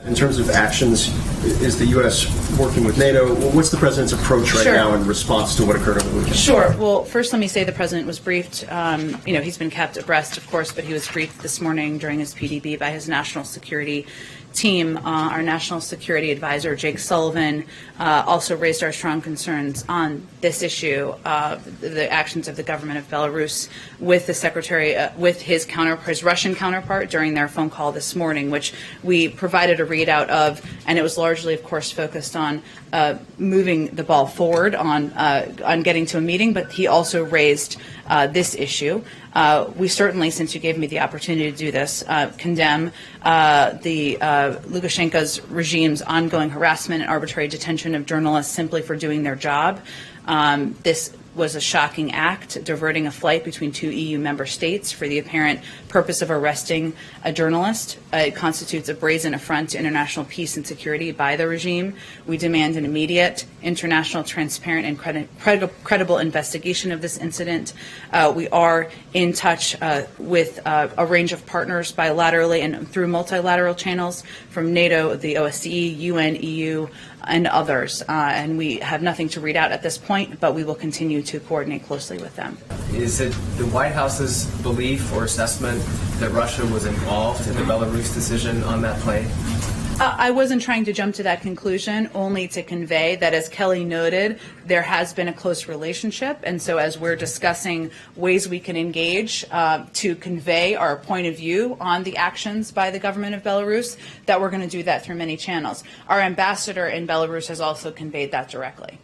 In terms of actions, is the U.S. working with NATO? What's the president's approach right now in response to what occurred over the weekend? Sure. Well, first let me say the president was briefed. He's been kept abreast, of course, but he was briefed this morning during his PDB by his national security team. Our national security advisor, Jake Sullivan, also raised our strong concerns on this issue, the actions of the government of Belarus with the secretary, with his Russian counterpart during their phone call this morning, which we provided a readout of, and it was largely, of course, focused on moving the ball forward on getting to a meeting, but he also raised this issue. We certainly, since you gave me the opportunity to do this, condemn the Lukashenko's regime's ongoing harassment and arbitrary detention of journalists simply for doing their job. This was a shocking act, diverting a flight between 2 EU member states for the apparent purpose of arresting a journalist. It constitutes a brazen affront to international peace and security by the regime. We demand an immediate, international, transparent, and credible investigation of this incident. We are in touch with a range of partners bilaterally and through multilateral channels from NATO, the OSCE, UN, EU, and others. And we have nothing to read out at this point, but we will continue to coordinate closely with them. Is it the White House's belief or assessment that Russia was involved in the Belarus decision on that plane? I wasn't trying to jump to that conclusion, only to convey that, as Kelly noted, there has been a close relationship. And so as we're discussing ways we can engage to convey our point of view on the actions by the government of Belarus, that we're going to do that through many channels. Our ambassador in Belarus has also conveyed that directly.